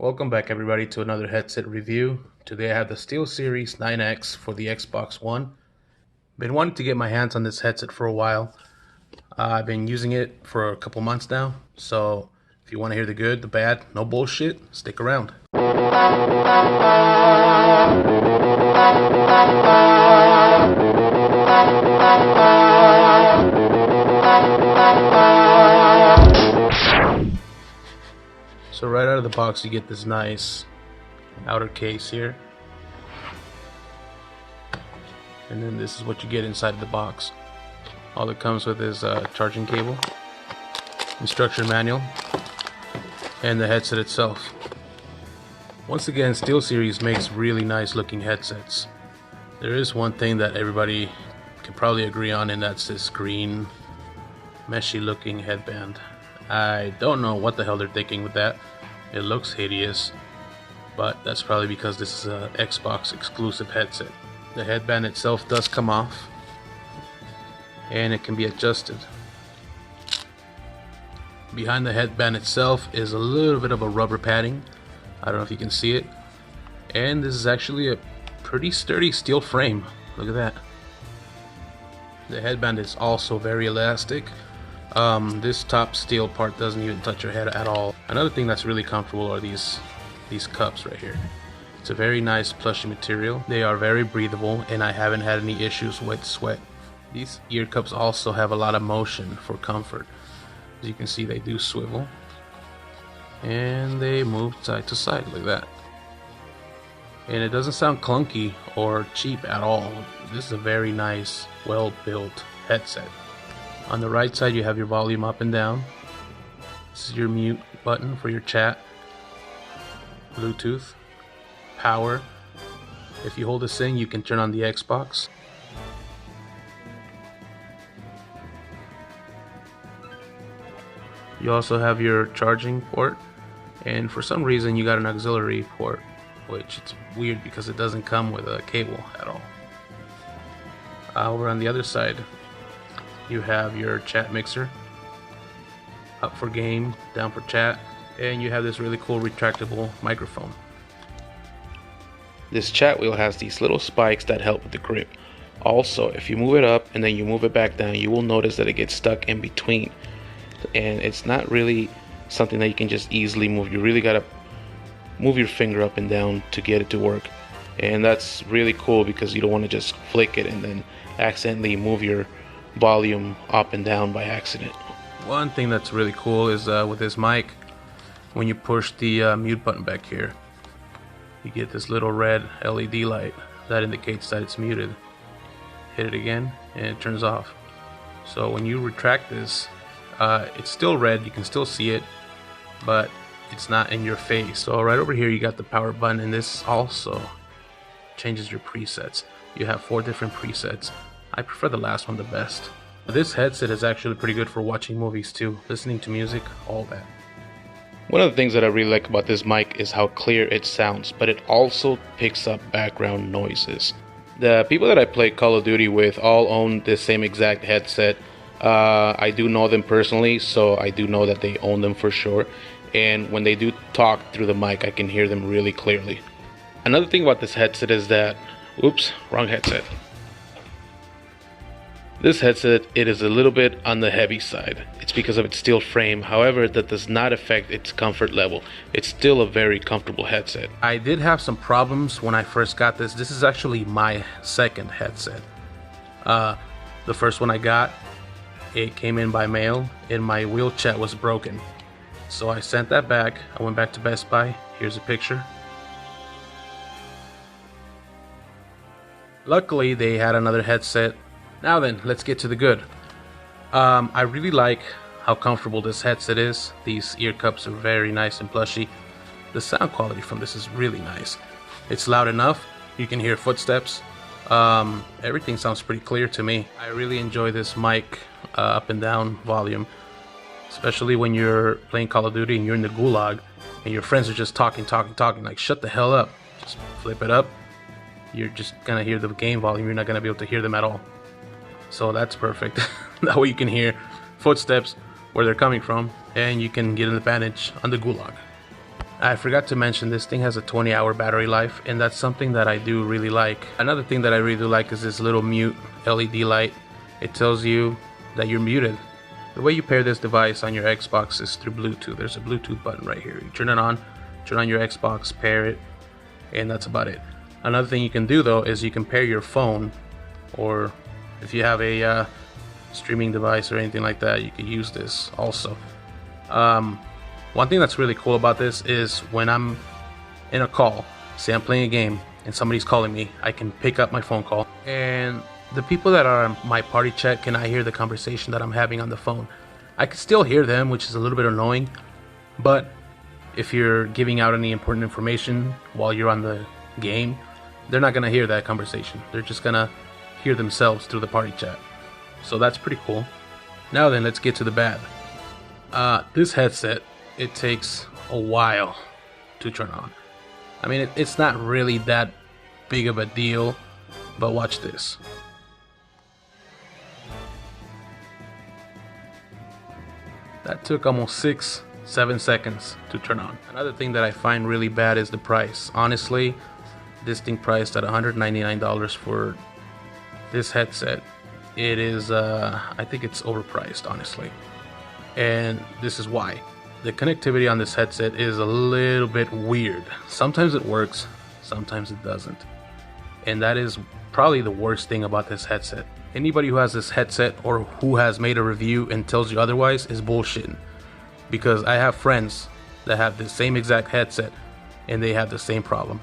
Welcome back everybody to another headset review. Today I have the Steelseries 9X for the Xbox One. Been wanting to get my hands on this headset for a while. I've been using it for a couple months now, so if you want to hear the good, the bad, no bullshit, stick around. So right out of the box you get this nice outer case here, and then this is what you get inside the box. All it comes with is a charging cable, instruction manual, and the headset itself. Once again, Steelseries makes really nice looking headsets. There is one thing that everybody can probably agree on, and that's this green meshy looking headband. I don't know what the hell they're thinking with that. It looks hideous, but that's probably because this is an Xbox exclusive headset. The headband itself does come off, and it can be adjusted. Behind the headband itself is a little bit of a rubber padding. I don't know if you can see it. And this is actually a pretty sturdy steel frame. Look at that. The headband is also very elastic. This top steel part doesn't even touch your head at all. Another thing that's really comfortable are these cups right here. It's a very nice plushy material. They are very breathable, and I haven't had any issues with sweat. These ear cups also have a lot of motion for comfort. As you can see, they do swivel and they move side to side like that. And it doesn't sound clunky or cheap at all. This is a very nice, well-built headset. On the right side you have your volume up and down. This is your mute button for your chat. Bluetooth, power. If you hold this in, you can turn on the Xbox. You also have your charging port, and for some reason you got an auxiliary port, which it's weird because it doesn't come with a cable at all. Over on the other side you have your chat mixer, up for game, down for chat, and you have this really cool retractable microphone. This chat wheel has these little spikes that help with the grip. Also, if you move it up and then you move it back down, you will notice that it gets stuck in between, and it's not really something that you can just easily move. You really gotta move your finger up and down to get it to work, and that's really cool because you don't want to just flick it and then accidentally move your volume up and down by accident. One thing that's really cool is with this mic, when you push the mute button back here, you get this little red LED light that indicates that it's muted. Hit it again and it turns off. So when you retract this, it's still red, you can still see it, but it's not in your face. So right over here you got the power button, and this also changes your presets. You have 4 different presets. I prefer the last one the best. This headset is actually pretty good for watching movies too, listening to music, all that. One of the things that I really like about this mic is how clear it sounds, but it also picks up background noises. The people that I play Call of Duty with all own the same exact headset. I do know them personally, so I do know that they own them for sure. And when they do talk through the mic, I can hear them really clearly. Another thing about this headset is that, oops, wrong headset. This headset, it is a little bit on the heavy side. It's because of its steel frame. However, that does not affect its comfort level. It's still a very comfortable headset. I did have some problems when I first got this. This is actually my second headset. The first one I got, it came in by mail and my wheel chat was broken. So I sent that back. I went back to Best Buy. Here's a picture. Luckily, they had another headset. Now then, let's get to the good. I really like how comfortable this headset is. These ear cups are very nice and plushy. The sound quality from this is really nice. It's loud enough. You can hear footsteps. Everything sounds pretty clear to me. I really enjoy this mic up and down volume, especially when you're playing Call of Duty and you're in the gulag and your friends are just talking, like shut the hell up. Just flip it up. You're just gonna hear the game volume. You're not gonna be able to hear them at all. So that's perfect. That way you can hear footsteps where they're coming from, and you can get an advantage on the gulag. I forgot to mention this thing has a 20-hour battery life, and that's something that I do really like. Another thing that I really do like is this little mute LED light. It tells you that you're muted. The way you pair this device on your Xbox is through Bluetooth. There's a Bluetooth button right here. You turn it on, turn on your Xbox, pair it, and that's about it. Another thing you can do though is you can pair your phone, or if you have a streaming device or anything like that, you can use this also. One thing that's really cool about this is when I'm in a call, say I'm playing a game and somebody's calling me, I can pick up my phone call, and the people that are on my party chat cannot hear the conversation that I'm having on the phone. I can still hear them, which is a little bit annoying, but if you're giving out any important information while you're on the game, they're not gonna hear that conversation. They're just gonna hear themselves through the party chat. So that's pretty cool. Now then, let's get to the bad. This headset, it takes a while to turn on. I mean, it's not really that big of a deal, but watch this. That took almost 6-7 seconds to turn on. Another thing that I find really bad is the price. Honestly, this thing priced at $199 for this headset. It is, I think it's overpriced, honestly. And this is why. The connectivity on this headset is a little bit weird. Sometimes it works, sometimes it doesn't. And that is probably the worst thing about this headset. Anybody who has this headset or who has made a review and tells you otherwise is bullshitting. Because I have friends that have the same exact headset and they have the same problem.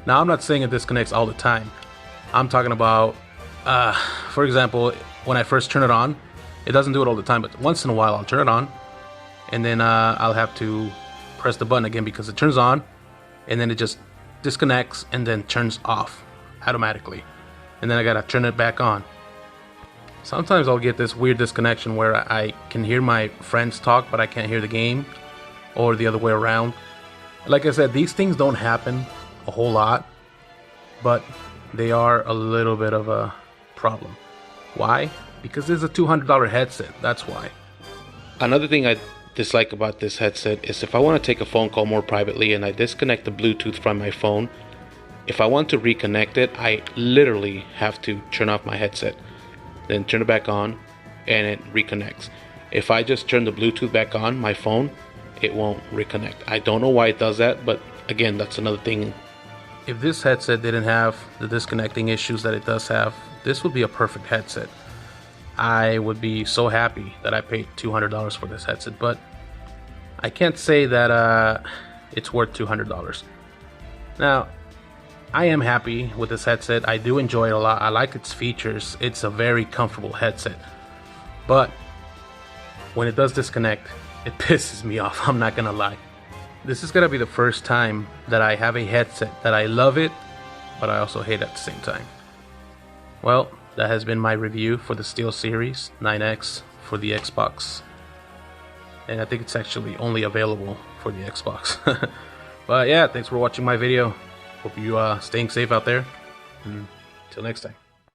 Now, I'm not saying it disconnects all the time. I'm talking about, for example, when I first turn it on, it doesn't do it all the time, but once in a while I'll turn it on, and then I'll have to press the button again because it turns on, and then it just disconnects and then turns off automatically. And then I gotta turn it back on. Sometimes I'll get this weird disconnection where I can hear my friends talk, but I can't hear the game, or the other way around. Like I said, these things don't happen a whole lot, but they are a little bit of a problem. Why? Because this is a $200 headset, that's why. Another thing I dislike about this headset is if I want to take a phone call more privately and I disconnect the Bluetooth from my phone, if I want to reconnect it, I literally have to turn off my headset, then turn it back on, and it reconnects. If I just turn the Bluetooth back on my phone, it won't reconnect. I don't know why it does that, but again, that's another thing. If this headset didn't have the disconnecting issues that it does have, this would be a perfect headset. I would be so happy that I paid $200 for this headset, but I can't say that it's worth $200. Now, I am happy with this headset. I do enjoy it a lot. I like its features. It's a very comfortable headset. But when it does disconnect, it pisses me off. I'm not gonna lie. This is gonna be the first time that I have a headset that I love it, but I also hate it at the same time. Well, that has been my review for the Steelseries 9X for the Xbox. And I think it's actually only available for the Xbox. But yeah, thanks for watching my video. Hope you staying safe out there. Until next time.